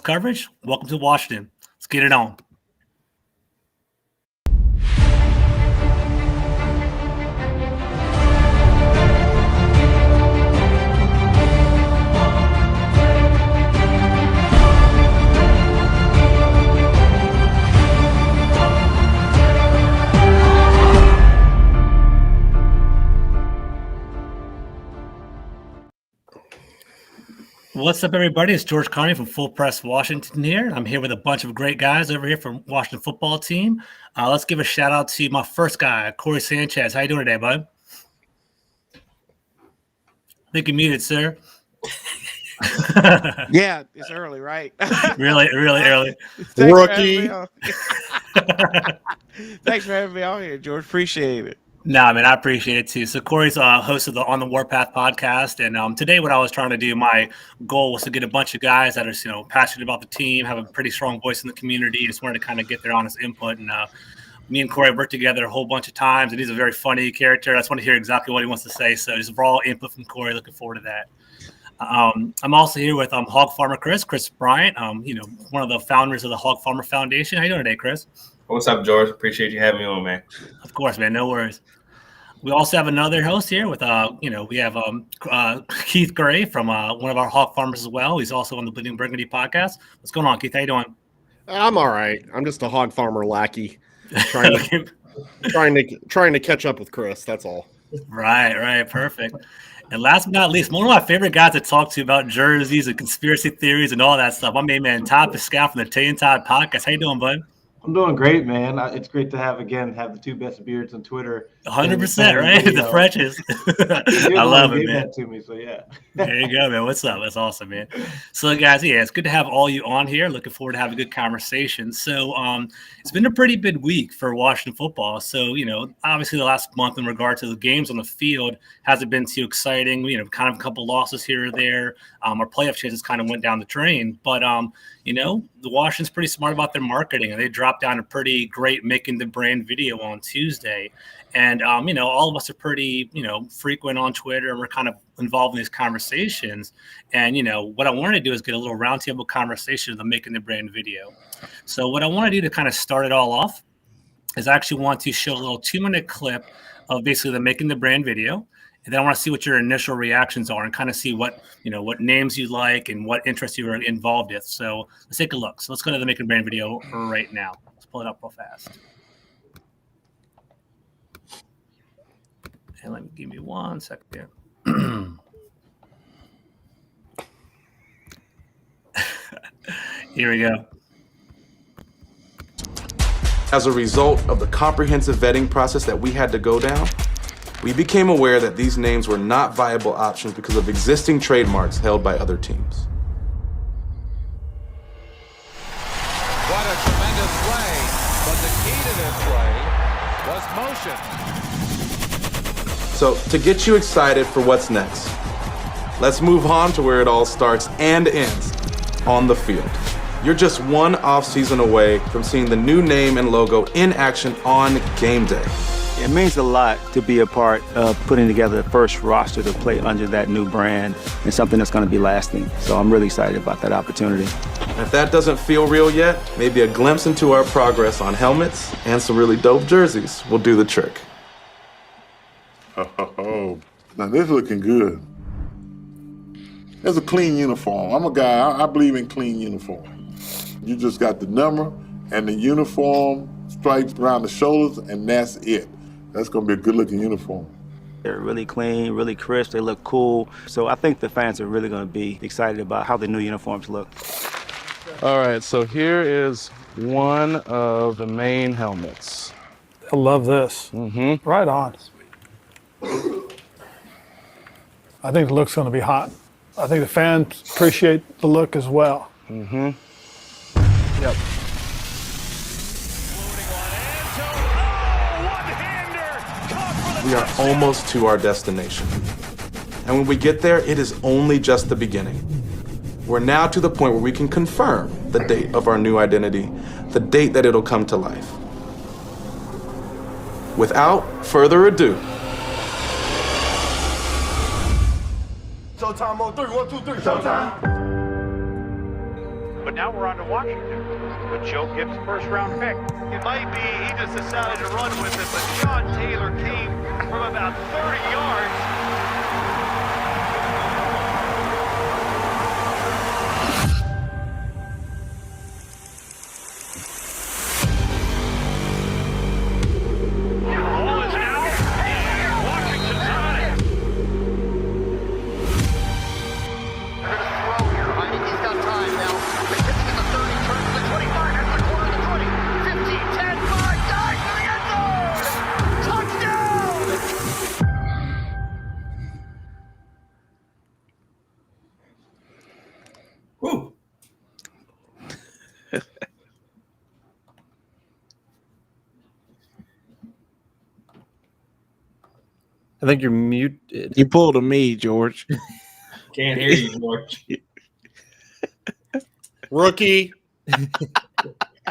coverage. Welcome to Washington. Let's get it on. What's up, everybody? It's George Carmi from Full Press Washington here. I'm here with a bunch of great guys over here from Washington football team. Let's give a shout out to my first guy, Corey Sanchez. How you doing today, bud? I think you're muted, sir. Yeah, it's early, right? really early. Rookie. Thanks for having me on here, George. Appreciate it. Nah, man, I appreciate it too. So Corey's host of the On the Warpath podcast, and today what I was trying to do, my goal was to get a bunch of guys that are passionate about the team, have a pretty strong voice in the community. Just wanted to kind of get their honest input. And me and Corey worked together a whole bunch of times, and he's a very funny character. I just want to hear exactly what he wants to say. So just raw input from Corey. Looking forward to that. I'm also here with Hog Farmer Chris Bryant. One of the founders of the Hog Farmer Foundation. How you doing today, Chris? What's up, George? Appreciate you having me on, man. Of course, man. No worries. We also have another host here with, we have Keith Gray from one of our hog farmers as well. He's also on the Bleeding Burgundy podcast. What's going on, Keith? How you doing? I'm all right. I'm just a hog farmer lackey, trying to catch up with Chris. That's all. Right. Perfect. And last but not least, one of my favorite guys to talk to about jerseys and conspiracy theories and all that stuff. My main man, Todd Pascal from the Sanchez and Todd Podcast. How you doing, bud? I'm doing great, man. It's great to have the two best beards on Twitter. 100%, right? The freshest. I love it, man. That to me, so yeah. There you go, man. What's up? That's awesome, man. So, guys, it's good to have all you on here. Looking forward to having a good conversation. So, it's been a pretty big week for Washington football. So, obviously the last month in regard to the games on the field hasn't been too exciting. Kind of a couple losses here or there. Our playoff chances kind of went down the drain. But, the Washington's pretty smart about their marketing, and they dropped down a pretty great Making the Brand video on Tuesday. And, all of us are pretty, frequent on Twitter, and we're kind of involved in these conversations. And, what I wanted to do is get a little roundtable conversation of the Making the Brand video. So what I want to do to kind of start it all off is I actually want to show a little 2-minute clip of basically the Making the Brand video. And then I want to see what your initial reactions are and kind of see what names you like and what interests you are involved with. So let's take a look. So let's go to the Making the Brand video right now. Let's pull it up real fast. And give me 1 second here. Here we go. As a result of the comprehensive vetting process that we had to go down, we became aware that these names were not viable options because of existing trademarks held by other teams. What a tremendous play, but the key to this play was motion. So to get you excited for what's next, let's move on to where it all starts and ends, on the field. You're just one offseason away from seeing the new name and logo in action on game day. It means a lot to be a part of putting together the first roster to play under that new brand and something that's going to be lasting. So I'm really excited about that opportunity. If that doesn't feel real yet, maybe a glimpse into our progress on helmets and some really dope jerseys will do the trick. Oh, now this is looking good. It's a clean uniform. I'm a guy, I believe in clean uniform. You just got the number and the uniform stripes around the shoulders, and that's it. That's going to be a good-looking uniform. They're really clean, really crisp. They look cool. So I think the fans are really going to be excited about how the new uniforms look. All right, so here is one of the main helmets. I love this. Mm-hmm. Right on. I think the look's going to be hot. I think the fans appreciate the look as well. Mm-hmm. Yep. We are almost to our destination. And when we get there, it is only just the beginning. We're now to the point where we can confirm the date of our new identity, the date that it'll come to life. Without further ado. Showtime on 3, 1, 2, 3, showtime. But now we're on to Washington. But Joe Gibbs, first round pick. It might be he just decided to run with it, but Sean Taylor came from about 30 yards. Woo. I think you're muted. You pulled a me, George. Can't hear you, George. Rookie.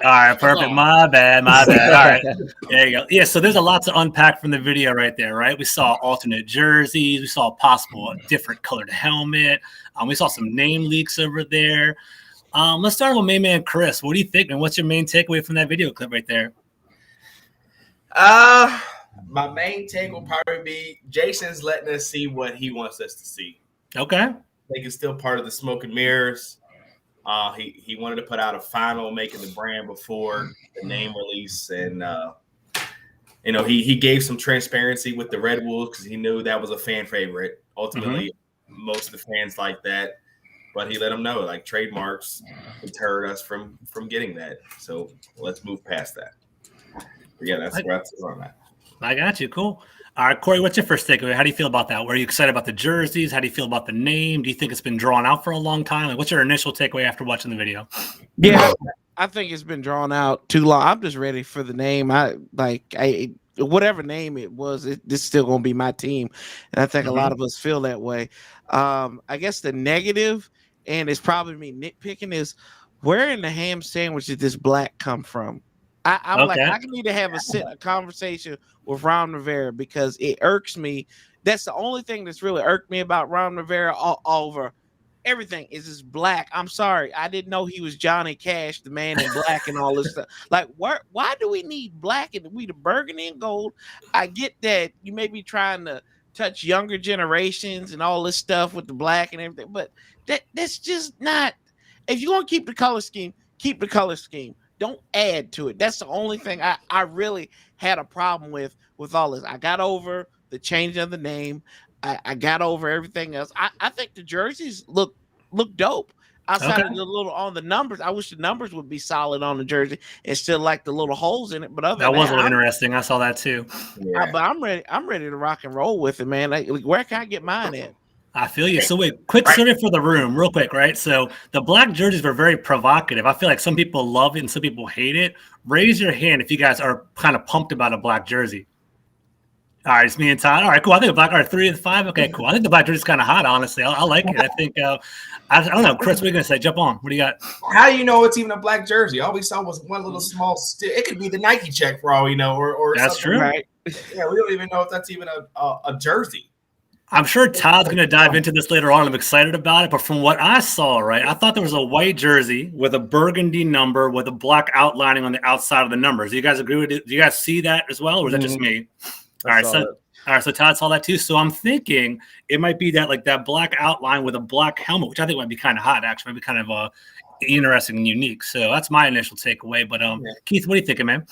All right, perfect. My bad. All right, there you go. Yeah, so there's a lot to unpack from the video right there, right? We saw alternate jerseys. We saw a possible different colored helmet. We saw some name leaks over there. Let's start with main man Chris. What do you think, man? What's your main takeaway from that video clip right there? My main take will probably be Jason's letting us see what he wants us to see. Okay. I think it's still part of the smoke and mirrors. He wanted to put out a final making the brand before the name release, and he gave some transparency with the Red Wolves because he knew that was a fan favorite. Ultimately, most of the fans like that, but he let them know like trademarks deterred us from getting that. So let's move past that. But yeah, that's where that's on that. I got you. Cool. All right, Corey, what's your first takeaway? How do you feel about that? Were you excited about the jerseys? How do you feel about the name? Do you think it's been drawn out for a long time? Like, what's your initial takeaway after watching the video? Yeah, I think it's been drawn out too long. I'm just ready for the name. Whatever name it was, this is still going to be my team. And I think a lot of us feel that way. I guess the negative, and it's probably me nitpicking, is where in the ham sandwich did this black come from? I'm like, I need to have a conversation with Ron Rivera because it irks me. That's the only thing that's really irked me about Ron Rivera all over everything is this black. I'm sorry. I didn't know he was Johnny Cash, the man in black and all this stuff. Like, why do we need black and we the burgundy and gold? I get that you may be trying to touch younger generations and all this stuff with the black and everything, but that's just not. If you want to keep the color scheme, keep the color scheme. Don't add to it. That's the only thing I really had a problem with all this. I got over the change of the name. I got over everything else. I think the jerseys look dope. Outside of the little on the numbers, I wish the numbers would be solid on the jersey and still like the little holes in it. But other that was a little interesting. I saw that too. But I'm ready. I'm ready to rock and roll with it, man. Like, where can I get mine at? I feel you. So wait, quick survey for the room, real quick, right? So the black jerseys were very provocative. I feel like some people love it and some people hate it. Raise your hand if you guys are kind of pumped about a black jersey. All right, it's me and Todd. All right, cool. I think the black are 3 of the 5. Okay, cool. I think the black jersey is kind of hot, honestly. I like it. I think I don't know, Chris. What are you gonna say? Jump on. What do you got? How do you know it's even a black jersey? All we saw was one little small stick. It could be the Nike check for all we know, or that's true. Right? Yeah, we don't even know if that's even a jersey. I'm sure Todd's going to dive into this later on. I'm excited about it. But from what I saw, right, I thought there was a white jersey with a burgundy number with a black outlining on the outside of the numbers. Do you guys agree with it? Do you guys see that as well? Or is that just me? All right. So Todd saw that too. So I'm thinking it might be that like that black outline with a black helmet, which I think might be kind of hot, actually. Might be kind of interesting and unique. So that's my initial takeaway. But Keith, what are you thinking, man?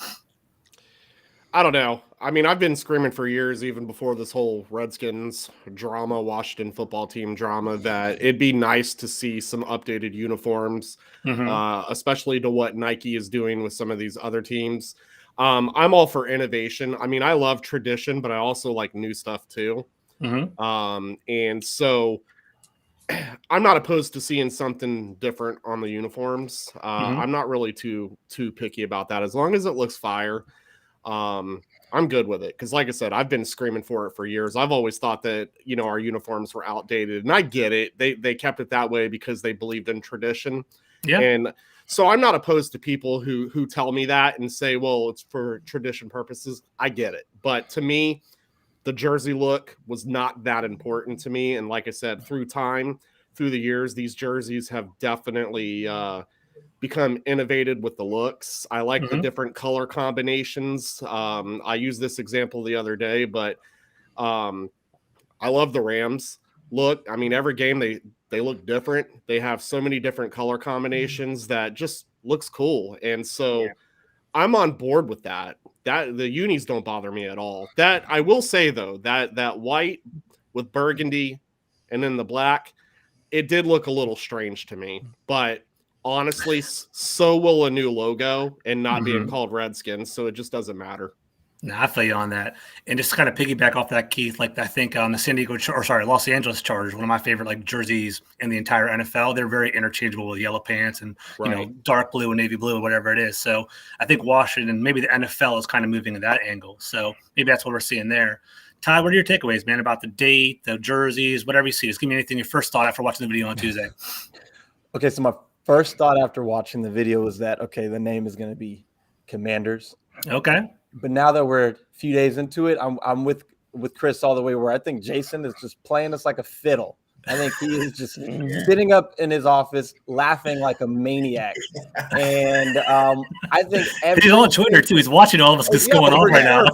I don't know. I mean, I've been screaming for years, even before this whole Redskins drama, Washington football team drama, that it'd be nice to see some updated uniforms, especially to what Nike is doing with some of these other teams. I'm all for innovation. I mean, I love tradition, but I also like new stuff too. And so I'm not opposed to seeing something different on the uniforms. I'm not really too picky about that. As long as it looks fire. I'm good with it because, like I said, I've been screaming for it for years. I've always thought that our uniforms were outdated, and I get it. They kept it that way because they believed in tradition. Yeah, and so I'm not opposed to people who tell me that and say, "Well, it's for tradition purposes." I get it, but to me, the jersey look was not that important to me. And like I said, through time, through the years, these jerseys have definitely become innovated with the looks. I like the different color combinations. I used this example the other day, but I love the Rams look. I mean, every game they look different. They have so many different color combinations that just looks cool. And so I'm on board with that. That the unis don't bother me at all. That I will say though, that white with burgundy and then the black, it did look a little strange to me, but honestly, so will a new logo and not being called Redskins, so it just doesn't matter. No, I feel you on that. And just kind of piggyback off that, Keith, like I think on the Los Angeles Chargers, one of my favorite like jerseys in the entire NFL, they're very interchangeable with yellow pants and you know, dark blue and navy blue or whatever it is. So I think Washington, maybe the NFL is kind of moving in that angle. So maybe that's what we're seeing there. Ty, what are your takeaways, man, about the date, the jerseys, whatever you see? Just give me anything your first thought after watching the video on Tuesday. Okay, so my first thought after watching the video was that, okay, the name is going to be Commanders. Okay. But now that we're a few days into it, I'm with Chris all the way, where I think Jason is just playing us like a fiddle. I think he is just sitting up in his office laughing like a maniac. And I think he's on Twitter too. He's watching all of us going on right now.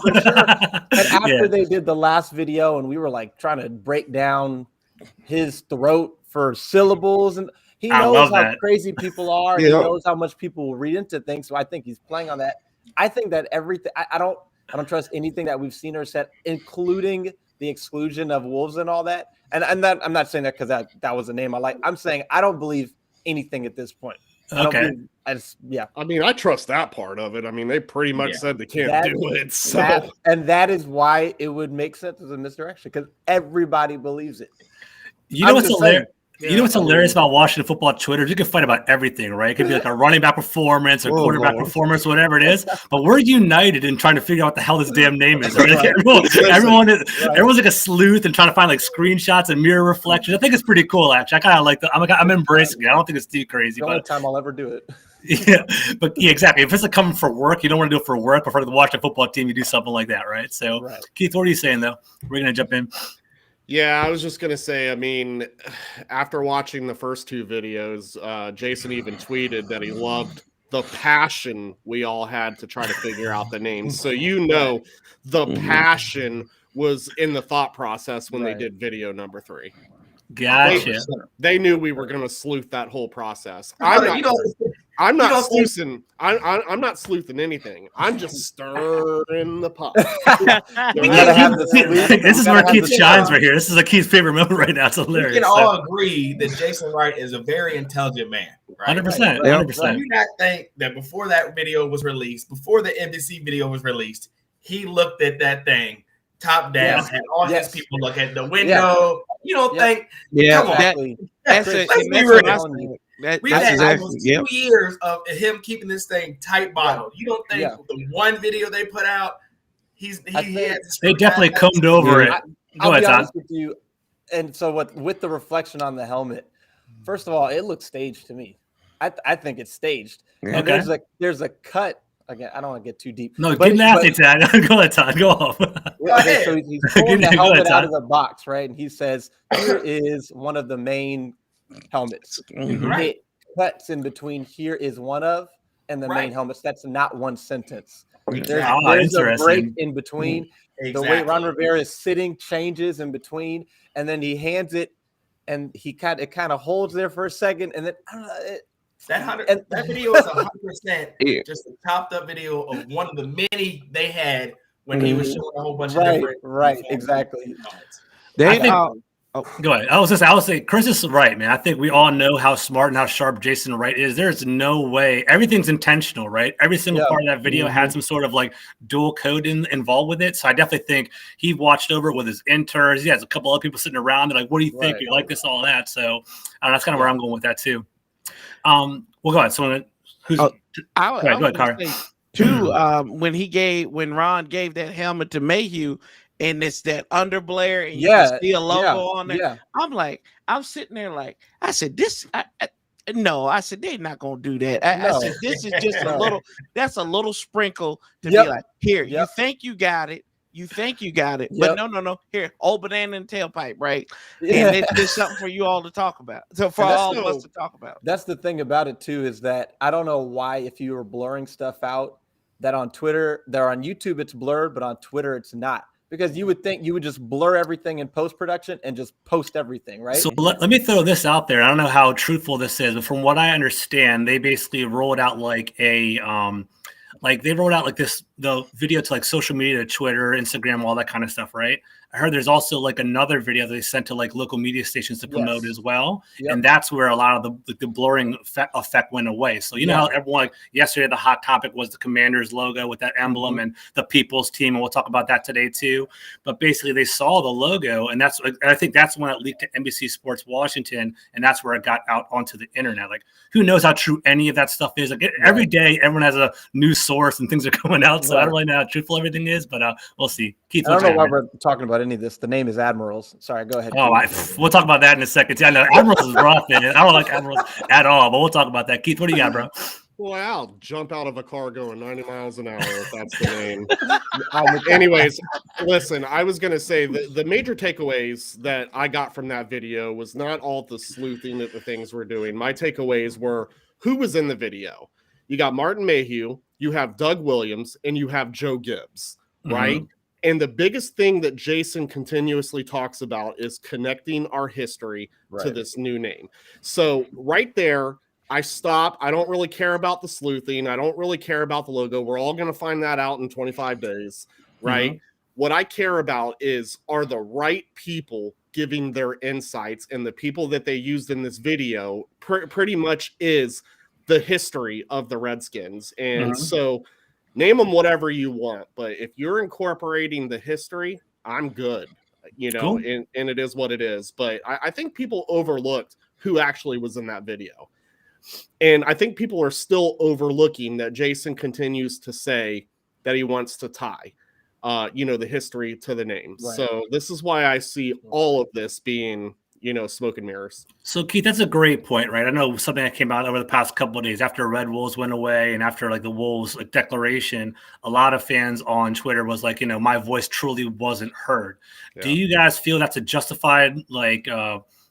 And after they did the last video and we were like trying to break down his throat for syllables, and he knows how crazy people are. He knows how much people will read into things. So I think he's playing on that. I think that everything, I don't trust anything that we've seen or said, including the exclusion of Wolves and all that. And that, I'm not saying that because that was a name I like. I'm saying I don't believe anything at this point. Okay. I mean, I trust that part of it. I mean, they pretty much said they can't do it. So and that is why it would make sense as a misdirection, because everybody believes it. You know what's hilarious? You know what's hilarious about Washington football Twitter? You can fight about everything, right? It could be like a running back performance or quarterback performance, whatever it is. But we're united in trying to figure out what the hell this damn name is. Right? Everyone's like a sleuth and trying to find like screenshots and mirror reflections. I think it's pretty cool, actually. I kind of like that. I'm embracing it. I don't think it's too crazy. The only time I'll ever do it. Yeah, but exactly. If it's like coming for work, you don't want to do it for work. But for the Washington football team, you do something like that, right? So, Keith, what are you saying though? We're gonna jump in. Yeah, I was just going to say, I mean, after watching the first two videos, Jason even tweeted that he loved the passion we all had to try to figure out the names. So, the passion was in the thought process when they did video number 3. Gotcha. They knew we were going to sleuth that whole process. I'm not sleuthing. I'm not sleuthing anything. I'm just stirring the pot. This is where Keith shines right here. This is Keith's favorite moment right now. It's hilarious. We can all agree that Jason Wright is a very intelligent man. Right? 100%. 100%. Do you not think that before that video was released, before the NBC video was released, he looked at that thing top down and all his people look at the window? You don't think? Come on. Let's be real. We've had almost 2 years of him keeping this thing tight bottled. You don't think the one video they put out, they definitely combed over it. I'll be honest with you. And so with the reflection on the helmet, first of all, it looks staged to me. I think it's staged. And there's a cut. Again, I don't want to get too deep. No, get nasty, Tad. Go ahead, Todd. Go off. So he's pulling the helmet out of the box, right? And he says, "Here is one of the main helmets." It cuts in between. Here is one of, and the main helmets. That's not one sentence. There's a break in between. The way Ron Rivera is sitting changes in between, and then he hands it, and it kind of holds there for a second, and then I don't know. That video is 100% just a topped up video of one of the many they had when he was showing a whole bunch of different. Right, exactly. Go ahead. I was saying, Chris is right, man. I think we all know how smart and how sharp Jason Wright is. There's no way. Everything's intentional, right? Every single part of that video had some sort of like dual code involved with it. So I definitely think he watched over it with his interns. He has a couple other people sitting around. They're like, what do you think? You like this, all that. So that's kind of where I'm going with that too. Well, go ahead. So who's go ahead, Carmi. When Ron gave that helmet to Mayhew, and it's that underblare, and you can see a logo on there. Yeah. I'm sitting there like, I said, I said, they're not gonna do that. I said, this is just a little, that's a little sprinkle to be like, here, you think you got it. You think you got it, Yep. but no. Here, old banana and tailpipe, right? Yeah. And there's something for you all to talk about. So for all of us to talk about. That's the thing about it too, is that I don't know why, if you were blurring stuff out, that on Twitter, there on YouTube it's blurred, but on Twitter it's not. Because you would think you would just blur everything in post-production and just post everything, right? So let me throw this out there. I don't know how truthful this is, but from what I understand, they basically rolled out like a the video to like social media, to Twitter, Instagram, all that kind of stuff, right? I heard there's also like another video they sent to like local media stations to promote as well. Yep. And that's where a lot of the blurring effect went away. So you know how everyone, like yesterday, the hot topic was the Commanders logo with that emblem and the People's Team. And we'll talk about that today too. But basically they saw the logo, and I think that's when it leaked to NBC Sports Washington. And that's where it got out onto the internet. Like, who knows how true any of that stuff is? Like every day, everyone has a news source and things are coming out. So I don't really know how truthful everything is, but we'll see. Keith, I don't know why we're talking about any of this. The name is Admirals. Sorry, go ahead. Oh, we'll talk about that in a second. I know Admirals is rough, man. I don't like Admirals at all, but we'll talk about that. Keith, what do you got, bro? Well, I'll jump out of a car going 90 miles an hour if that's the name. Anyways, listen, I was going to say the major takeaways that I got from that video was not all the sleuthing that the things we're doing. My takeaways were who was in the video. You got Martin Mayhew, you have Doug Williams, and you have Joe Gibbs, right? Mm-hmm. And the biggest thing that Jason continuously talks about is connecting our history to this new name. So right there, I stop. I don't really care about the sleuthing. I don't really care about the logo. We're all going to find that out in 25 days, right? Mm-hmm. What I care about is, are the right people giving their insights, and the people that they used in this video pretty much is the history of the Redskins. And so name them whatever you want, but if you're incorporating the history, I'm good, cool. and it is what it is. But I think people overlooked who actually was in that video. And I think people are still overlooking that Jason continues to say that he wants to tie, the history to the name. Right. So this is why I see all of this being, smoke and mirrors. So Keith, that's a great point, right? I know something that came out over the past couple of days after Red Wolves went away and after like the Wolves declaration, a lot of fans on Twitter was like, my voice truly wasn't heard. Yeah. Do you guys feel that's a justified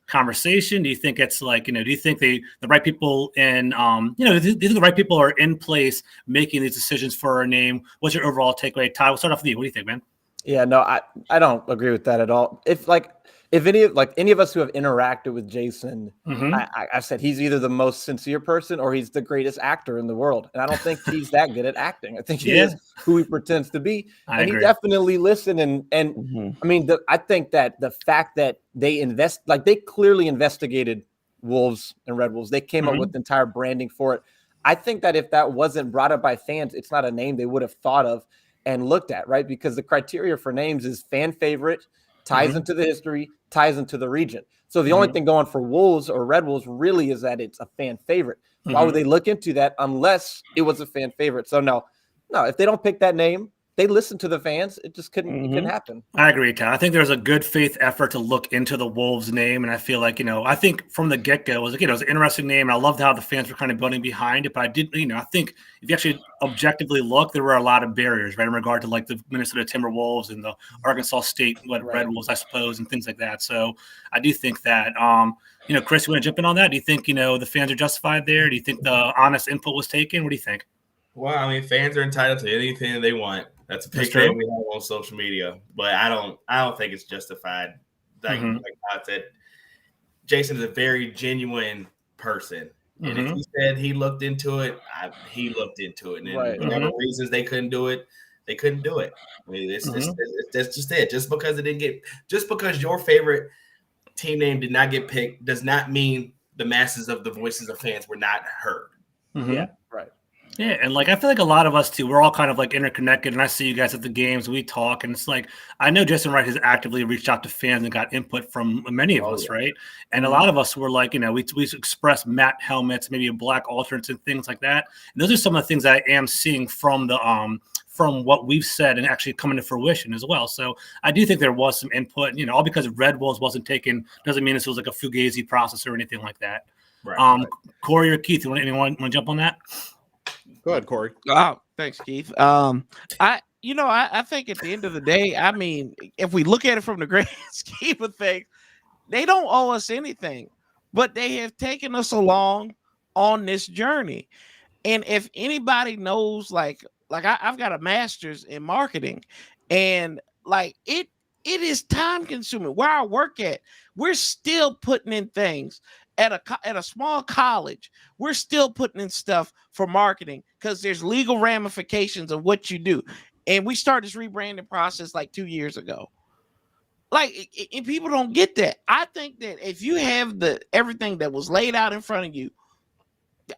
conversation? Do you think it's like, do you think the right people in, do you think the right people are in place making these decisions for our name? What's your overall takeaway? Ty, we'll start off with you. What do you think, man? Yeah, no, I don't agree with that at all. If any of us who have interacted with Jason, I said he's either the most sincere person or he's the greatest actor in the world. And I don't think he's that good at acting. I think he is who he pretends to be. I agree. He definitely listened. And I mean, I think that the fact that they they clearly investigated Wolves and Red Wolves. They came up with the entire branding for it. I think that if that wasn't brought up by fans, it's not a name they would have thought of and looked at, right? Because the criteria for names is fan favorite, ties into the history, ties into the region. So the only thing going for Wolves or Red Wolves really is that it's a fan favorite. Why would they look into that unless it was a fan favorite? So no, if they don't pick that name, they listen to the fans. It just couldn't happen. I agree, Tom. I think there's a good faith effort to look into the Wolves name. And I feel like, I think from the get-go, it was an interesting name. And I loved how the fans were kind of building behind it. But I think if you actually objectively look, there were a lot of barriers, right, in regard to like the Minnesota Timberwolves and the Arkansas State Red Wolves, I suppose, and things like that. So I do think that, Chris, you want to jump in on that? Do you think, the fans are justified there? Do you think the honest input was taken? What do you think? Well, I mean, fans are entitled to anything they want. That's a picture that we have on social media, but I don't think it's justified. Like I said, Jason is a very genuine person, and if he said he looked into it, he looked into it, and whatever reasons they couldn't do it, they couldn't do it. I mean, that's just it. Just because your favorite team name did not get picked does not mean the masses of the voices of fans were not heard. Yeah, right. Yeah, and I feel like a lot of us too, we're all kind of interconnected, and I see you guys at the games, we talk, and it's like, I know Jason Wright has actively reached out to fans and got input from many of us, right? And a lot of us were like, we expressed matte helmets, maybe a black alternates and things like that. And those are some of the things that I am seeing from the from what we've said and actually coming to fruition as well. So I do think there was some input, all because Red Wolves wasn't taken doesn't mean this was like a fugazi process or anything like that. Right. Corey or Keith, anyone want to jump on that? Go ahead, Corey. Oh, thanks, Keith. I I think at the end of the day, I mean, if we look at it from the grand scheme of things, they don't owe us anything, but they have taken us along on this journey. And if anybody knows, I've got a master's in marketing, and like it is time consuming. Where I work at, we're still putting in things at a small college. We're still putting in stuff for marketing because there's legal ramifications of what you do. And we started this rebranding process like 2 years ago. And people don't get that. I think that if you have everything that was laid out in front of you,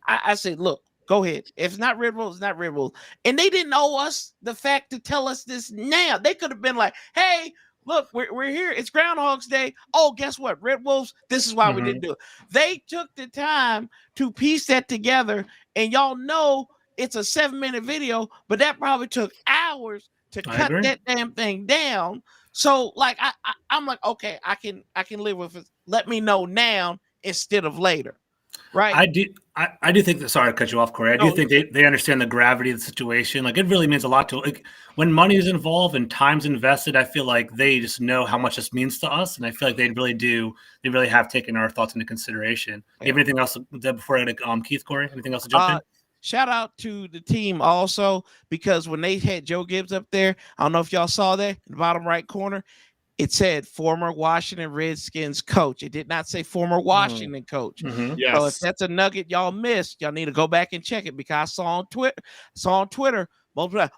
I say, look, go ahead. If it's not Red Wolves, it's not Red Wolves. And they didn't owe us the fact to tell us this now. They could have been like, hey, look, we're here. It's Groundhog's Day. Oh, guess what? Red Wolves, this is why we didn't do it. They took the time to piece that together. And y'all know it's a 7-minute video, but that probably took hours to cut that damn thing down. So like I'm like, okay, I can live with it. Let me know now instead of later. Right. I do think that, sorry to cut you off, Corey. I do think they understand the gravity of the situation. Like, it really means a lot to, like, when money is involved and time's invested, I feel like they just know how much this means to us. And I feel like they really have taken our thoughts into consideration. You have anything else before I go to Keith, Corey? Anything else to jump in? Shout out to the team also, because when they had Joe Gibbs up there, I don't know if y'all saw that in the bottom right corner, it said former Washington Redskins coach. It did not say former Washington coach. Yes. So if that's a nugget y'all missed, y'all need to go back and check it, because I saw on Twitter,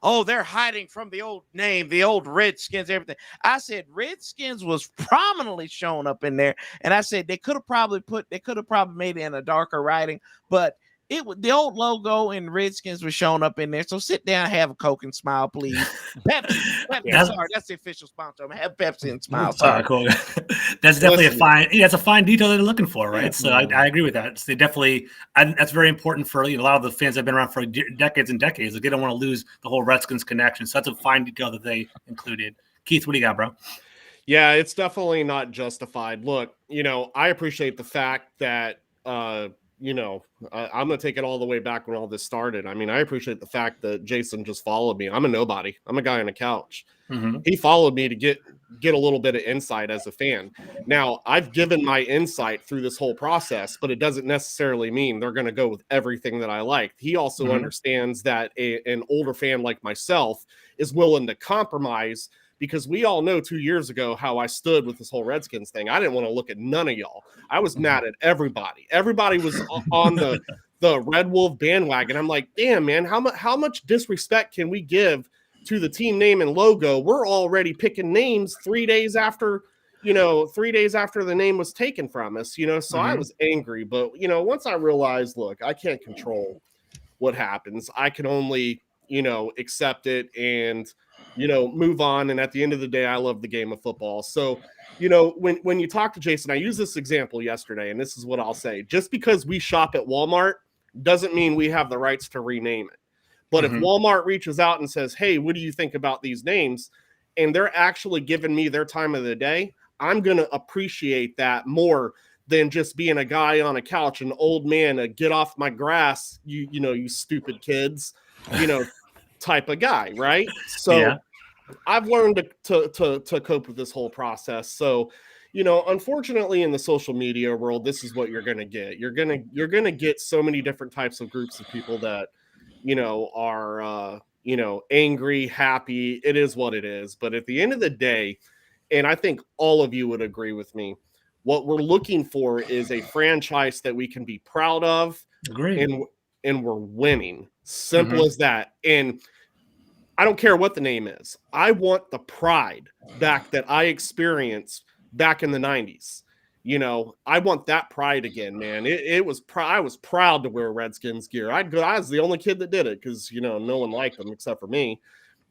oh, they're hiding from the old name, the old Redskins, everything. I said Redskins was prominently shown up in there, and I said they could have probably made it in a darker writing, but the old logo and Redskins was showing up in there. So sit down, have a Coke and smile, please. Pepsi. Sorry, that's the official sponsor. Have Pepsi and smile. Sorry. Cool. That's definitely it's a fine detail they're looking for, right? So I agree with that. So that's very important for a lot of the fans that have been around for decades and decades. Like, they don't want to lose the whole Redskins connection. So that's a fine detail that they included. Keith, what do you got, bro? Yeah, it's definitely not justified. Look, I appreciate the fact that I'm going to take it all the way back when all this started. I mean, I appreciate the fact that Jason just followed me. I'm a nobody. I'm a guy on a couch. He followed me to get a little bit of insight as a fan. Now, I've given my insight through this whole process, but it doesn't necessarily mean they're going to go with everything that I like. He also understands that an older fan like myself is willing to compromise, because we all know 2 years ago how I stood with this whole Redskins thing. I didn't want to look at none of y'all. I was mad at everybody. Everybody was on the Red Wolf bandwagon. I'm like, damn, man, how much disrespect can we give to the team name and logo? We're already picking names 3 days after, 3 days after the name was taken from us, so I was angry. But, once I realized, look, I can't control what happens. I can only, accept it and, move on. And at the end of the day, I love the game of football. So, when you talk to Jason, I used this example yesterday, and this is what I'll say. Just because we shop at Walmart doesn't mean we have the rights to rename it. But if Walmart reaches out and says, hey, what do you think about these names? And they're actually giving me their time of the day, I'm going to appreciate that more than just being a guy on a couch, an old man, a get off my grass, you stupid kids, type of guy, right? So I've learned to cope with this whole process. So, unfortunately, in the social media world, this is what you're going to get. You're going to get so many different types of groups of people that, are, angry, happy. It is what it is. But at the end of the day, and I think all of you would agree with me, what we're looking for is a franchise that we can be proud of. Agreed. And we're winning. Simple as that. And I don't care what the name is. I want the pride back that I experienced back in the 90s. I want that pride again, man. I was proud to wear Redskins gear. I was the only kid that did it because, no one liked them except for me,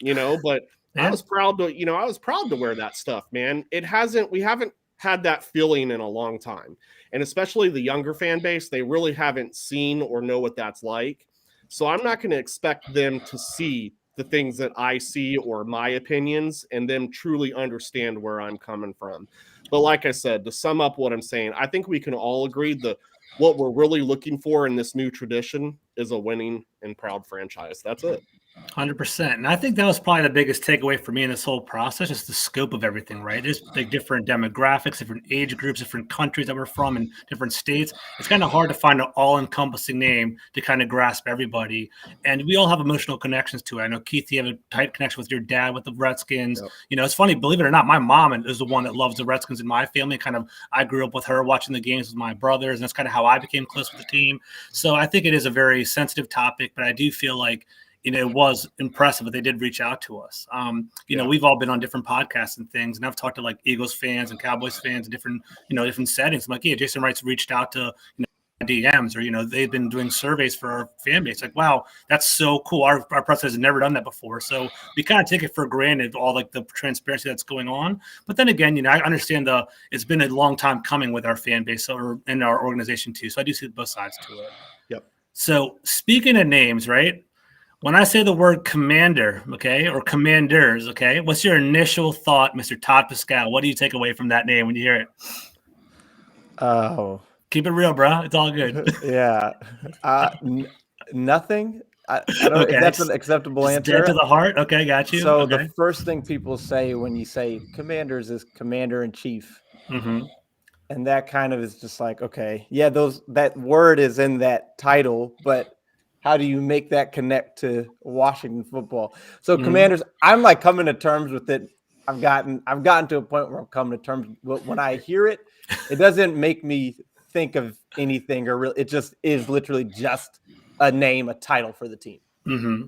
but I was proud to wear that stuff, man. We haven't had that feeling in a long time. And especially the younger fan base, they really haven't seen or know what that's like. So I'm not going to expect them to see the things that I see or my opinions and them truly understand where I'm coming from. But like I said, to sum up what I'm saying, I think we can all agree that what we're really looking for in this new tradition is a winning and proud franchise. That's it. 100%. And I think that was probably the biggest takeaway for me in this whole process, just the scope of everything, right? There's like different demographics, different age groups, different countries that we're from, and different states. It's kind of hard to find an all-encompassing name to kind of grasp everybody. And we all have emotional connections to it. I know, Keith, you have a tight connection with your dad with the Redskins. Yep. You know, it's funny, believe it or not, my mom is the one that loves the Redskins in my family. I grew up with her watching the games with my brothers, and that's kind of how I became close with the team. So I think it is a very sensitive topic, but I do feel like, you know, it was impressive that they did reach out to us. You know, we've all been on different podcasts and things, and I've talked to like Eagles fans and Cowboys fans in different settings. I'm like, yeah, Jason Wright's reached out to, you know, DMs, or, you know, they've been doing surveys for our fan base. Like, wow, that's so cool. Our president has never done that before. So we kind of take it for granted, all like the transparency that's going on. But then again, you know, I understand it's been a long time coming with our fan base and our organization too. So I do see both sides to it. Yep. So speaking of names, right? When I say the word commander, okay, or commanders, okay, what's your initial thought, Mr. Todd Pascal? What do you take away from that name when you hear it? Oh. Keep it real, bro. It's all good. Yeah. Nothing. I don't know if that's an acceptable answer. Dead to the heart? Okay, got you. So the first thing people say when you say commanders is commander-in-chief. Mm-hmm. And that kind of is just like, okay, yeah, that word is in that title, but how do you make that connect to Washington football? So Commanders, I'm like coming to terms with it. I've gotten to a point where I'm coming to terms with when I hear it, it doesn't make me think of anything or really, it just is literally just a name, a title for the team. Mm-hmm.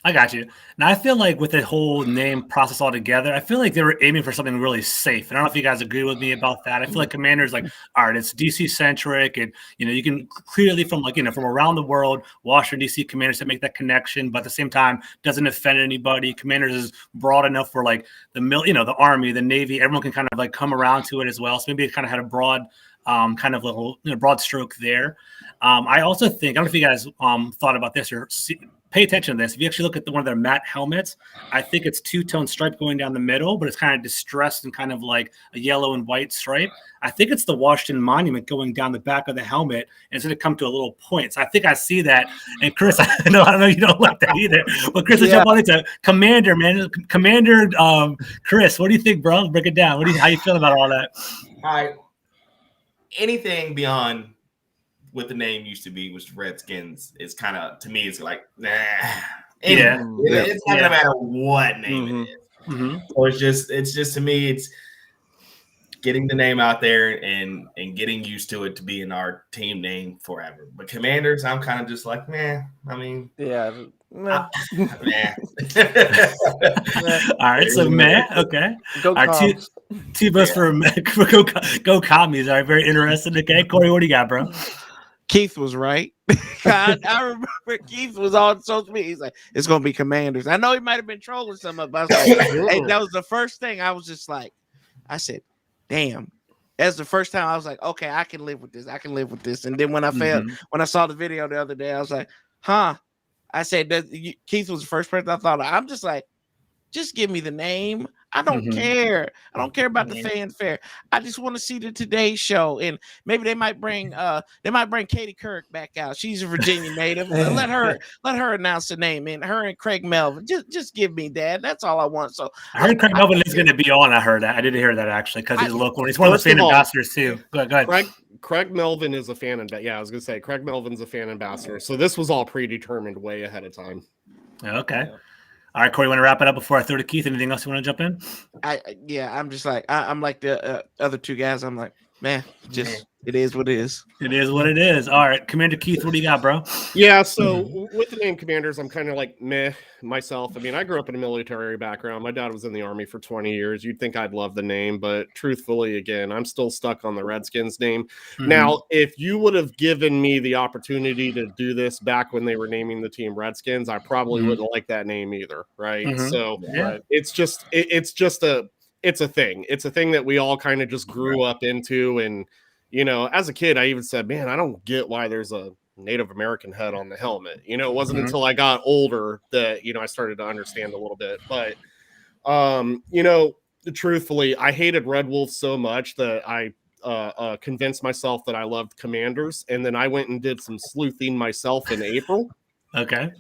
I got you. Now, I feel like with the whole name process altogether, I feel like they were aiming for something really safe. And I don't know if you guys agree with me about that. I feel like Commanders, like, all right, it's DC centric, and, you know, you can clearly from around the world, Washington DC Commanders to make that connection, but at the same time doesn't offend anybody. Commanders is broad enough for like the Army, the Navy, everyone can kind of like come around to it as well. So maybe it kind of had a broad kind of little broad stroke there. I also think, I don't know if you guys thought about this or pay attention to this. If you actually look at one of their matte helmets, I think it's two-tone stripe going down the middle, but it's kind of distressed and kind of like a yellow and white stripe. I think it's the Washington Monument going down the back of the helmet, and it's going to come to a little point. So I think I see that. And Chris, I know you don't like that either, but Chris, let's jump on into Commander, man. Commander, Chris, what do you think, bro? Break it down. How you feel about all that? All right. Anything beyond what the name used to be, which Redskins, is kind of, to me, it's like, nah. It's not gonna matter what name it is. Mm-hmm. So it's just to me, it's getting the name out there and getting used to it to be in our team name forever. But Commanders, I'm kind of just like, man. I mean, yeah. Nah. All right, so man, okay. Go Coms. Two votes for go Commies. All right, very interesting. Okay, Corey, what do you got, bro? Keith was right. I remember Keith was on social media. He's like, it's going to be Commanders. I know he might have been trolling some of us. Like, hey, that was the first thing I was just like, I said, damn. That's the first time I was like, okay, I can live with this. I can live with this. And then when I saw the video the other day, I was like, huh. I said that Keith was the first person I thought of. I'm just like, just give me the name. I don't care. I don't care about the fanfare. I just want to see the Today Show, and maybe they might bring Katie Couric back out. She's a Virginia native. let her announce the name, and her and Craig Melvin. Just give me that. That's all I want. So I heard Craig Melvin is going to be on. I heard that. I didn't hear that actually because he's local. He's one of the fan ambassadors too. Go ahead. Craig Melvin is a fan ambassador. Yeah, I was going to say Craig Melvin's a fan ambassador. So this was all predetermined way ahead of time. Okay. Yeah. All right, Corey, want to wrap it up before I throw to Keith? Anything else you want to jump in? I'm just like, I'm like the other two guys. I'm like, man, it is what it is. It is what it is. All right, Commander Keith, what do you got, bro? Yeah, so with the name Commanders, I'm kind of like meh myself. I mean, I grew up in a military background. My dad was in the Army for 20 years. You'd think I'd love the name, but truthfully, again, I'm still stuck on the Redskins name. Mm-hmm. Now, if you would have given me the opportunity to do this back when they were naming the team Redskins, I probably wouldn't like that name either, right? Mm-hmm. So it's a thing. It's a thing that we all kind of just grew up into. And, you know, as a kid, I even said, man, I don't get why there's a Native American head on the helmet. You know, it wasn't until I got older that, you know, I started to understand a little bit. But, you know, truthfully, I hated Red Wolves so much that I convince myself that I loved Commanders, and then I went and did some sleuthing myself in April. Okay.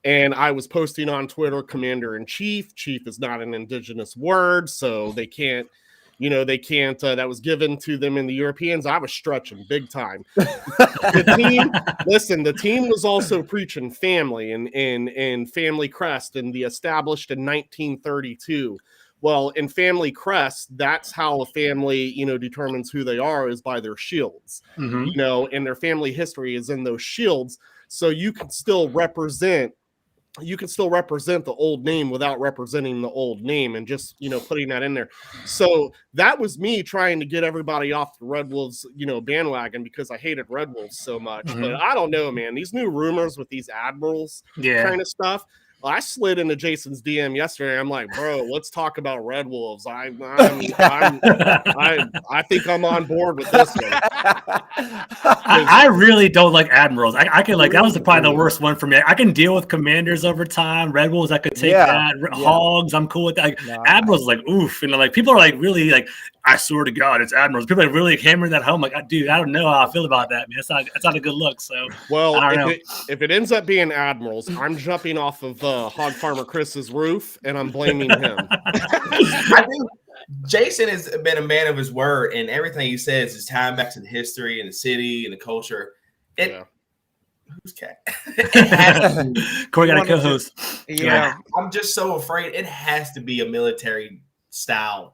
And I was posting on Twitter, Commander in Chief. Chief is not an indigenous word, so they can't. That was given to them in the Europeans. I was stretching big time. The team was also preaching family and family crest and the established in 1932. Well, in family crest, that's how a family, determines who they are is by their shields, and their family history is in those shields. So you can still represent the old name without representing the old name and just, putting that in there. So that was me trying to get everybody off the Red Wolves, bandwagon because I hated Red Wolves so much. But I don't know, man, these new rumors with these admirals kind of stuff. I slid into Jason's DM yesterday. I'm like, bro, let's talk about Red Wolves. I think I'm on board with this one. I really don't like admirals. I can that was probably the worst one for me. I can deal with commanders over time. Red Wolves, I could take that. Hogs, I'm cool with that. Admirals, oof. People are really I swear to God, it's admirals. People are really hammering that home. Dude, I don't know how I feel about that, man. That's not a good look. So, well, I don't know. If it ends up being admirals, I'm jumping off of Hog Farmer Chris's roof, and I'm blaming him. I think Jason has been a man of his word, and everything he says is tying back to the history and the city and the culture. Who's cat? Corey got a co-host. Yeah, I'm just so afraid it has to be a military style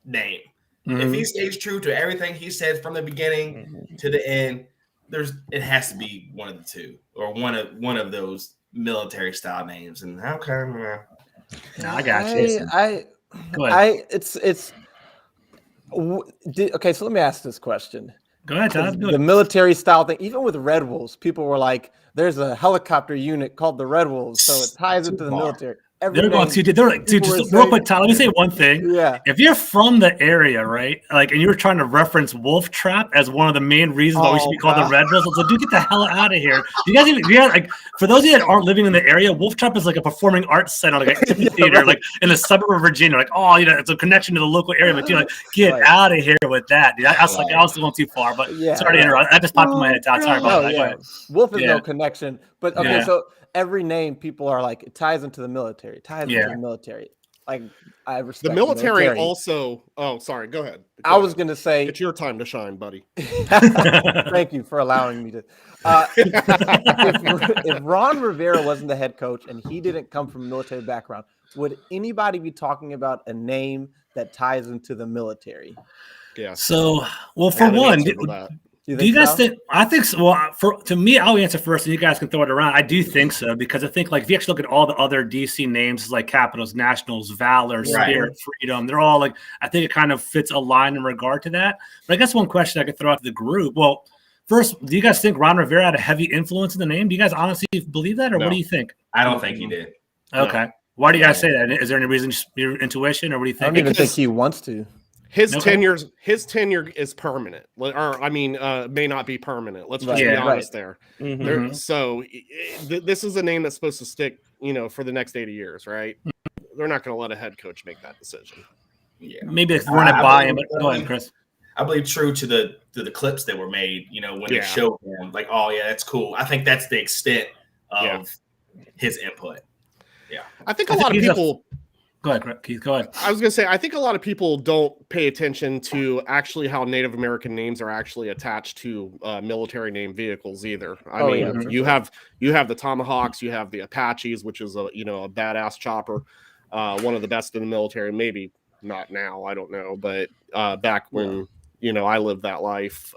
name. If he stays true to everything he said from the beginning to the end, it has to be one of the two or one of those military style names. And how come? I got you. Go ahead. Okay, so let me ask this question. Go ahead, Todd. The military style thing, even with Red Wolves, people were like, "There's a helicopter unit called the Red Wolves," so it ties into the military. They're going to. They're like, dude, just real quick, Tyler. Let me say one thing. Yeah. If you're from the area, right, and you're trying to reference Wolf Trap as one of the main reasons why we should be called the Red Wolves, dude, get the hell out of here. You guys, for those of you that aren't living in the area, Wolf Trap is like a performing arts center, like an theater, in the suburb of Virginia. It's a connection to the local area. But dude, get out of here with that, dude. I was going too far, but sorry to interrupt. That just popped in my head. Sorry about that. Go ahead. Wolf is no connection, but okay, so. Every name, people are like, it ties into the military. It ties into the military. I respect the military also. Oh, sorry. Go ahead. I was going to say, it's your time to shine, buddy. Thank you for allowing me to. If Ron Rivera wasn't the head coach and he didn't come from a military background, would anybody be talking about a name that ties into the military? Yeah. So, well, for one. Do you guys think? I think so. Well, to me, I'll answer first, and you guys can throw it around. I do think so because I think, if you actually look at all the other DC names, like Capitals, Nationals, Valor, Spirit, Freedom, they're all I think it kind of fits a line in regard to that. But I guess one question I could throw out to the group. Well, first, do you guys think Ron Rivera had a heavy influence in the name? Do you guys honestly believe that, or what do you think? I don't think he did. Okay. No. Why do you guys say that? Is there any reason, your intuition, or what do you think? I don't even think he wants to. His tenure is permanent, or may not be permanent. Let's just be honest there. So this is a name that's supposed to stick, for the next 80 years, right? They're not going to let a head coach make that decision. Yeah, maybe it's run it by him. But go ahead, Chris. I believe true to the clips that were made. When they showed him, that's cool. I think that's the extent of his input. Yeah, I think a lot of people. Go ahead, Keith. Go ahead. I was going to say, I think a lot of people don't pay attention to actually how Native American names are actually attached to military name vehicles either. I mean, you have the Tomahawks, you have the Apaches, which is a badass chopper, one of the best in the military. Maybe not now, I don't know, but back when I lived that life,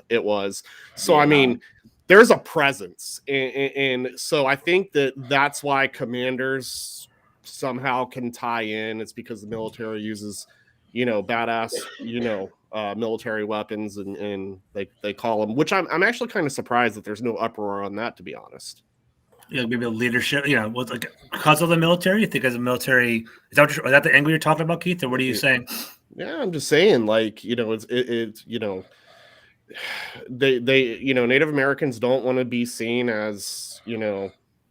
it was. So I mean, there's a presence, and so I think that's why commanders somehow can tie in. It's because the military uses, badass, military weapons, and they call them. Which I'm actually kind of surprised that there's no uproar on that, to be honest. Yeah, maybe a leadership. Because of the military. You think as a military, is that the angle you're talking about, Keith, or what are you saying? Yeah, I'm just saying, it's they Native Americans don't want to be seen as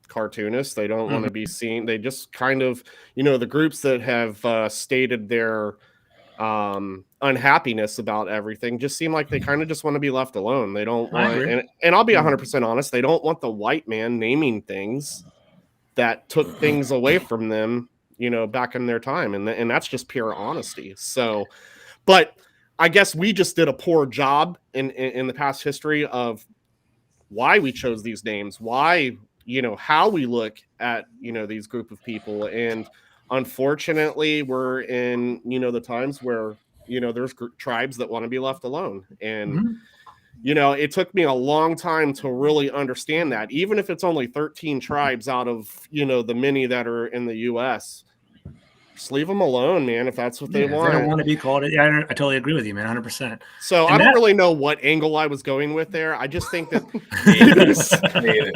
cartoonists. They don't want to be seen. They just kind of, the groups that have stated their unhappiness about everything just seem like they kind of just want to be left alone. They don't want, and I'll be 100% honest, they don't want the white man naming things that took things away from them, back in their time. And that's just pure honesty. So, but I guess we just did a poor job in the past history of why we chose these names, why, how we look at, these group of people. And unfortunately, we're in, the times where, there's tribes that want to be left alone. And, it took me a long time to really understand that, even if it's only 13 tribes out of, the many that are in the U.S., just leave them alone, man, if that's what they want. They don't want to be called it. Yeah, I totally agree with you, man, 100%. So I don't really know what angle I was going with there. I just think that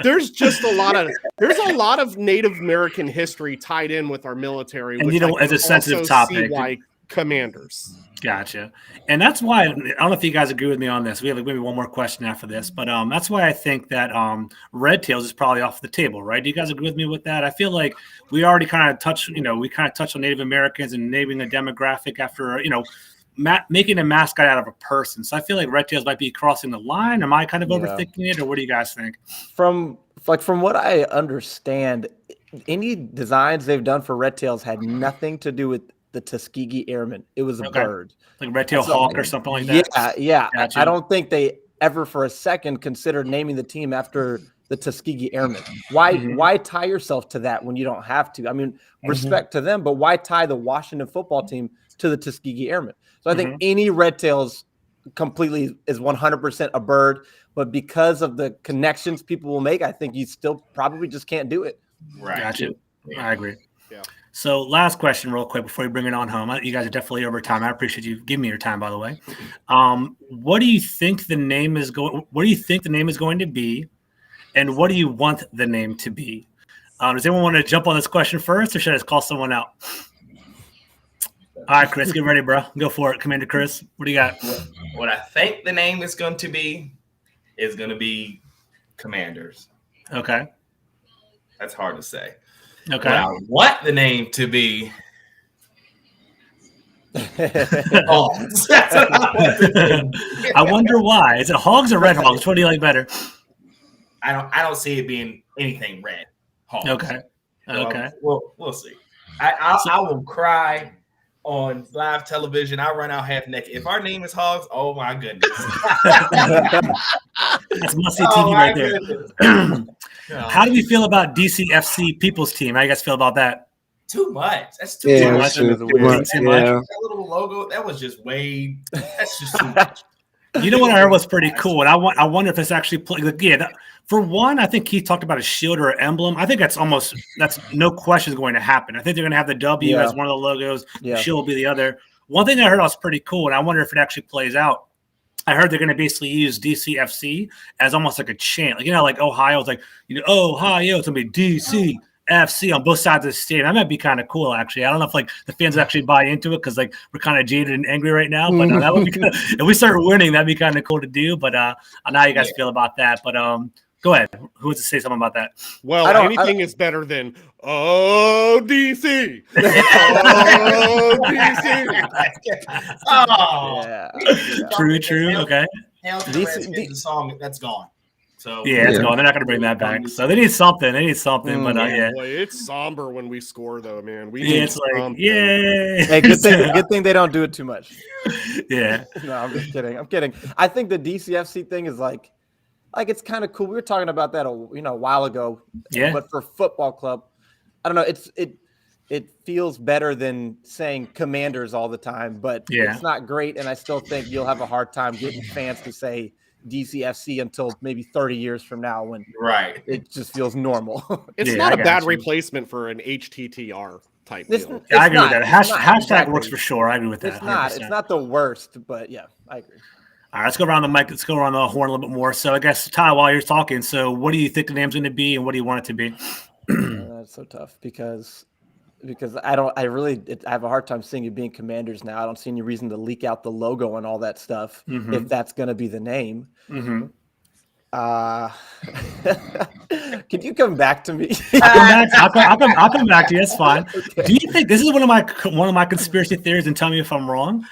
there's just a lot of Native American history tied in with our military, and which as a sensitive topic, why commanders. Gotcha. And that's why, I don't know if you guys agree with me on this. We have maybe one more question after this, but that's why I think that Red Tails is probably off the table, right? Do you guys agree with me with that? I feel like we already kind of touched on Native Americans and naming a demographic after, making a mascot out of a person. So I feel like Red Tails might be crossing the line. Am I kind of overthinking it, or what do you guys think? From what I understand, any designs they've done for Red Tails had nothing to do with the Tuskegee Airmen. It was a bird, like red-tailed hawk or something like that. Yeah. Gotcha. I don't think they ever for a second considered naming the team after the Tuskegee Airmen. Why tie yourself to that when you don't have to? I mean, respect to them, but why tie the Washington football team to the Tuskegee Airmen? So I think any Red Tails completely is 100% a bird, but because of the connections people will make, I think you still probably just can't do it. Right. Gotcha. I agree. Yeah. So last question real quick before we bring it on home. You guys are definitely over time. I appreciate you giving me your time, by the way. What do you think the name is going to be, and what do you want the name to be? Does anyone want to jump on this question first, or should I just call someone out? All right, Chris, get ready, bro. Go for it. Commander Chris, what do you got? What I think the name is going to be Commanders. Okay. That's hard to say. Okay. What I want the name to be Hogs. I wonder why. Is it Hogs or Red Hogs? What do you like better? I don't see it being anything red. Hogs. Okay. So we'll see. I will cry on live television. I run out half naked. If our name is Hogs, oh my goodness. That's must-see TV right there. How do we feel about DCFC People's Team? How do you guys feel about that? Too much. That's too much. That little logo, that was just way. That's just too much. You know what I heard was pretty cool, and I wonder if it's actually for one, I think he talked about a shield or an emblem. I think that's no question going to happen. I think they're going to have the W as one of the logos. The shield will be the other. One thing I heard was pretty cool, and I wonder if it actually plays out. I heard they're going to basically use DCFC as almost like a chant. Like Ohio's like, Ohio, it's going to be DCFC on both sides of the stadium. That might be kind of cool, actually. I don't know if the fans actually buy into it because we're kind of jaded and angry right now. But that would be kinda, if we start winning, that'd be kind of cool to do. But I know how you guys feel about that. But go ahead. Who wants to say something about that? Well, anything is better than DC. DC. True. Okay. DC is a song that's gone. So it's gone. They're not going to bring that back. So they need something. But boy, it's somber when we score, though, man. It's like, yay. Hey, good thing they don't do it too much. Yeah. No, I'm just kidding. I think the DCFC thing is it's kind of cool. We were talking about that a while ago. Yeah. But for football club, I don't know. It feels better than saying Commanders all the time, but it's not great. And I still think you'll have a hard time getting fans to say DCFC until maybe 30 years from now when it just feels normal. It's not a bad replacement for an HTTR type deal. I agree with that. Hashtag works for sure. I agree with that. It's not the worst, but yeah, I agree. All right, let's go around the mic. Let's go around the horn a little bit more. So I guess, Ty, while you're talking, so what do you think the name's going to be and what do you want it to be? That's so tough because I have a hard time seeing it being Commanders now. I don't see any reason to leak out the logo and all that stuff if that's going to be the name. Can you come back to me? I'll come back to you. That's fine. Okay. Do you think this is one of my conspiracy theories? And tell me if I'm wrong.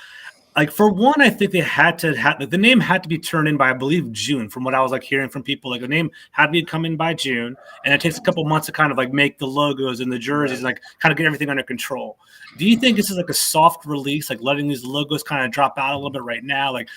Like, for one, I think they had to have the name had to be turned in by, I believe, June. From what I was like hearing from people, like the name had to be come in by June, and it takes a couple months to kind of like make the logos and the jerseys, like kind of get everything under control. Do you think this is like a soft release, like letting these logos kind of drop out a little bit right now, like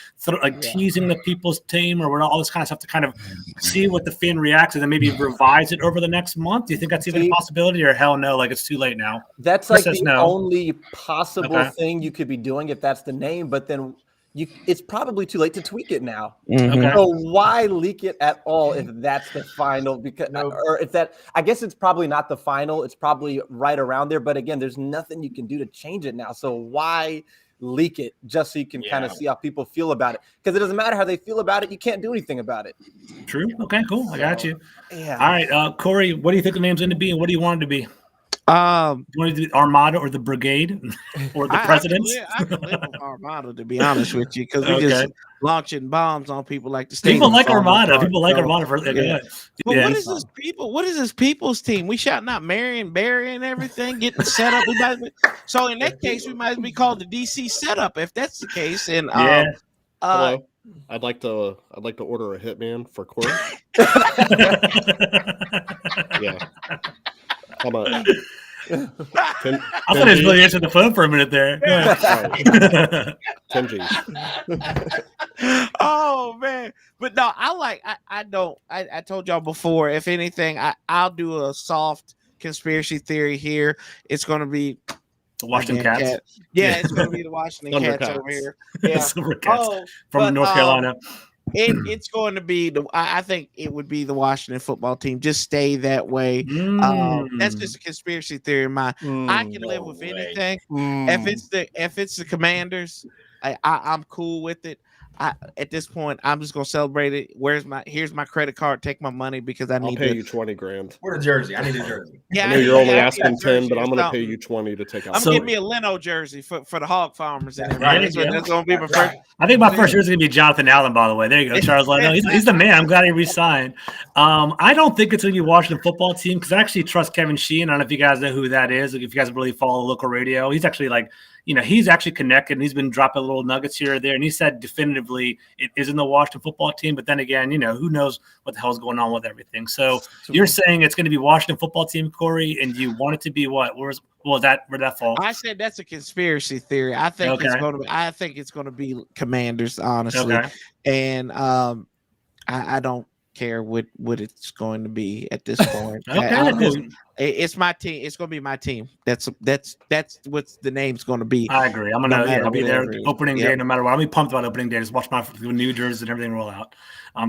teasing the people's team or all this kind of stuff to kind of see what the fan reacts and then maybe revise it over the next month? Do you think that's even a possibility, or hell no, like it's too late now? That's like the only possible thing you could be doing if that's the name. But then it's probably too late to tweak it now. So why leak it at all if that's the final? Because or if that, I guess it's probably not the final. It's probably right around there. But again, there's nothing you can do to change it now. So why leak it just so you can kind of see how people feel about it? Because it doesn't matter how they feel about it. You can't do anything about it. True. Okay, cool. I got you. Yeah. All right, Corey, what do you think the name's going to be, and what do you want it to be? Do you want to do Armada or the Brigade or the Presidents? I can live with Armada, to be honest with you, because we just launching bombs on people like the state. People like Armada. People like Armada for But what is this people? What is this people's team? We shouting out Marion, Barry, and everything, getting set up. So in that case, we might be called the DC setup if that's the case. And hello. I'd like to order a hitman for Corey. Yeah. How about? I thought he was really answering the phone for a minute there. Go ahead. 10 G's. Oh man, but no, I told y'all before. If anything, I'll do a soft conspiracy theory here. It's going to be the Washington Cats. Yeah, it's going to be the Washington Cats over here. Yeah, from North Carolina. It's going to be I think it would be the Washington football team. Just stay that way. That's just a conspiracy theory of mine. I can live with anything. If it's the Commanders, I'm cool with it. At this point, I'm just gonna celebrate it. Here's my credit card. Take my money because I'll pay you $20,000. Where's the jersey? I need a jersey. Yeah, I know you're only asking 10, but I'm gonna pay you 20 to take out. I'm gonna give me a Leno jersey for the hog farmers. That's gonna be my first. I think my first jersey is gonna be Jonathan Allen. By the way, there you go, Charles. No, he's the man. I'm glad he resigned. I don't think it's gonna be Washington football team because I actually trust Kevin Sheehan. I don't know if you guys know who that is. If you guys really follow local radio, he's actually like. He's actually connected and he's been dropping little nuggets here or there. And he said definitively it isn't the Washington football team. But then again, who knows what the hell's going on with everything. So you're saying it's going to be Washington football team, Corey, and you want it to be what? Where'd that fall? I said that's a conspiracy thery. I think it's going to be Commanders, honestly. Okay. And I don't care what it's going to be at this point. It's my team. It's going to be my team. That's what the name's going to be. I agree. I'll be there opening day no matter what. I'll be pumped about opening day. Just watch my new jerseys and everything roll out.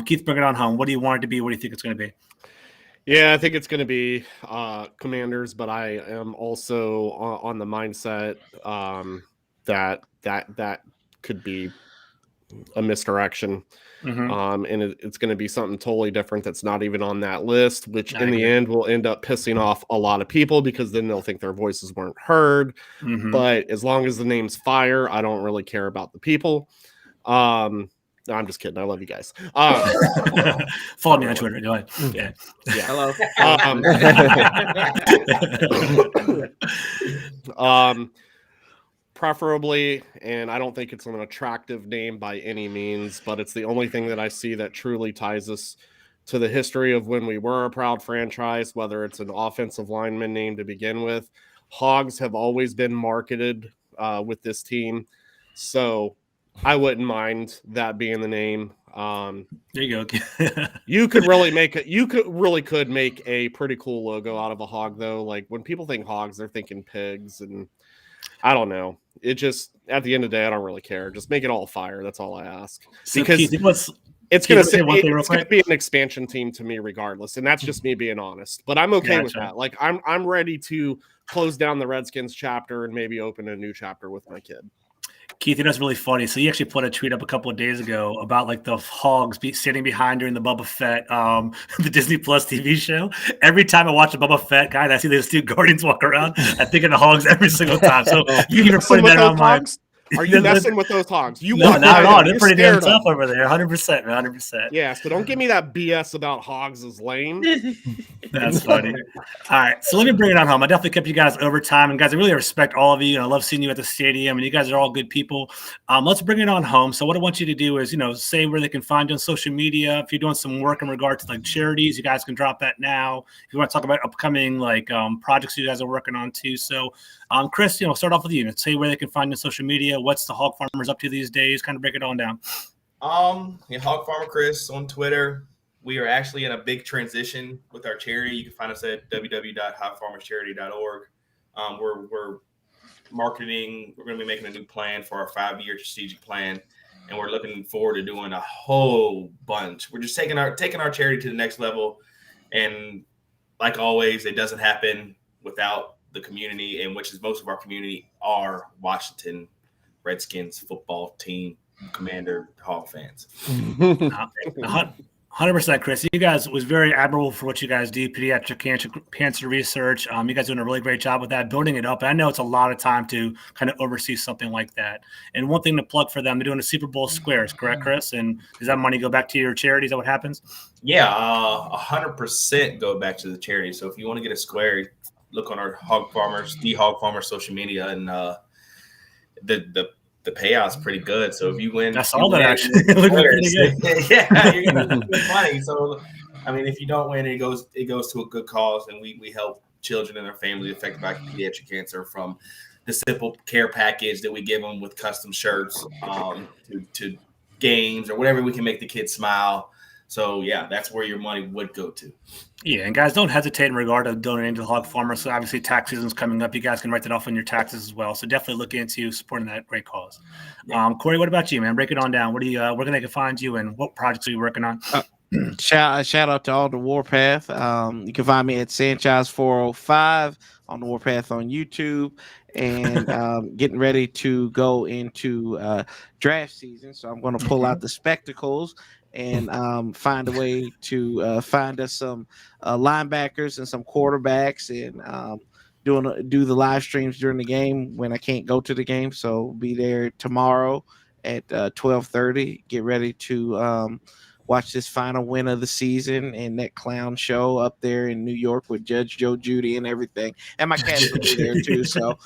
Keith, bring it on home. What do you want it to be? What do you think it's going to be? Yeah, I think it's going to be Commanders, but I am also on the mindset that could be a misdirection. And it's going to be something totally different that's not even on that list, which in the end will end up pissing off a lot of people because then they'll think their voices weren't heard. But as long as the name's fire, I don't really care about the people. No, I'm just kidding. I love you guys. Follow me on Twitter. Go ahead. Yeah. Hello. Preferably, and I don't think it's an attractive name by any means, but it's the only thing that I see that truly ties us to the history of when we were a proud franchise, whether it's an offensive lineman name to begin with. Hogs have always been marketed with this team, so I wouldn't mind that being the name. There you go. You could really make a pretty cool logo out of a hog, though. Like when people think hogs, they're thinking pigs, and I don't know. It just, at the end of the day, I don't really care. Just make it all fire. That's all I ask. Because it's going to be an expansion team to me regardless. And that's just me being honest. But I'm okay with that. Like, I'm ready to close down the Redskins chapter and maybe open a new chapter with my kid. Keith, that's really funny. So you actually put a tweet up a couple of days ago about like the hogs sitting behind during the Boba Fett, the Disney Plus TV show. Every time I watch a Boba Fett guy and I see those two Guardians walk around, I think of the hogs every single time. So you even putting that on my Are you messing with those hogs? You no, not at all. They're pretty damn tough them. over there. 100%, 100%. Yeah, so don't give me that BS about hogs is lame. That's funny. All right, so let me bring it on home. I definitely kept you guys over time, and guys, I really respect all of you, and I love seeing you at the stadium, and you guys are all good people. Let's bring it on home. So what I want you to do is, say where they can find you on social media. If you're doing some work in regard to like charities, you guys can drop that now. If you want to talk about upcoming like projects you guys are working on too. So, Chris, start off with you. Say where they can find you on social media. What's the Hog Farmers up to these days? Kind of break it on down. Hog Farmer Chris on Twitter. We are actually in a big transition with our charity. You can find us at www.hogfarmerscharity.org. We're marketing. We're going to be making a new plan for our 5-year strategic plan, and we're looking forward to doing a whole bunch. We're just taking our charity to the next level, and like always, it doesn't happen without the community, and which is most of our community are Washington Redskins football team commander Hog fans. 100%, Chris. You guys was very admirable for what you guys do, pediatric cancer research. You guys doing a really great job with that, building it up. And I know it's a lot of time to kind of oversee something like that. And one thing to plug for them, they're doing a Super Bowl squares, correct, Chris? And does that money go back to your charity? Is that what happens? Yeah, 100% go back to the charity. So if you want to get a square, look on our Hog Farmers, the Hog Farmers social media, and the payout's pretty good. So if you win, I saw that actually. It looked pretty good. Yeah, you're gonna have good money. So I mean, if you don't win, it goes to a good cause, and we help children and their families affected by pediatric cancer, from the simple care package that we give them with custom shirts to games or whatever we can make the kids smile. So yeah, that's where your money would go to. Yeah, and guys, don't hesitate in regard to donating to the Hog Farmer. So obviously tax season's coming up. You guys can write that off on your taxes as well. So definitely look into supporting that great cause. Corey, what about you, man? Break it on down. What do you where can they find you, and what projects are you working on? Shout out to all the Warpath. You can find me at Sanchez 405 on the Warpath on YouTube, and getting ready to go into draft season. So I'm going to pull out the spectacles and find a way to find us some linebackers and some quarterbacks, and do the live streams during the game when I can't go to the game. So be there tomorrow at 12:30. Get ready to watch this final win of the season and that clown show up there in New York with Judge Joe Judy and everything. And my cats will be there too. So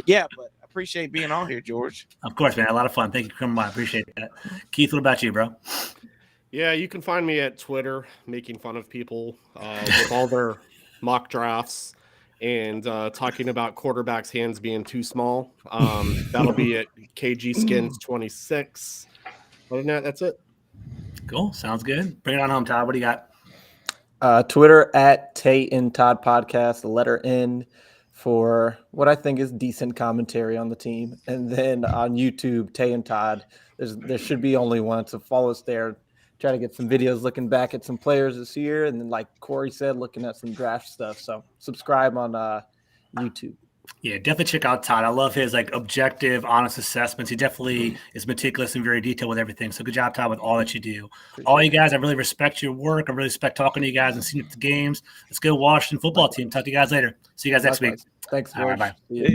yeah, but I appreciate being on here, George. Of course, man. A lot of fun. Thank you for coming by. I appreciate that. Keith, what about you, bro? Yeah, you can find me at Twitter making fun of people with all their mock drafts and talking about quarterbacks' hands being too small. That'll be at KG Skins 26. Other than that, that's it. Cool. Sounds good. Bring it on home, Todd. What do you got? Twitter at Tay and Todd Podcast, the letter N, for what I think is decent commentary on the team. And then on YouTube, Tay and Todd. There should be only one, so follow us there. Try to get some videos looking back at some players this year, and then like Corey said, looking at some draft stuff. So subscribe on YouTube. Yeah, definitely check out Todd. I love his like objective, honest assessments. He definitely is meticulous and very detailed with everything. So good job, Todd, with all that you do. All you guys, I really respect your work. I really respect talking to you guys and seeing you at the games. Let's go Washington football team. Talk to you guys later. See you guys next week. Thanks, George. Bye.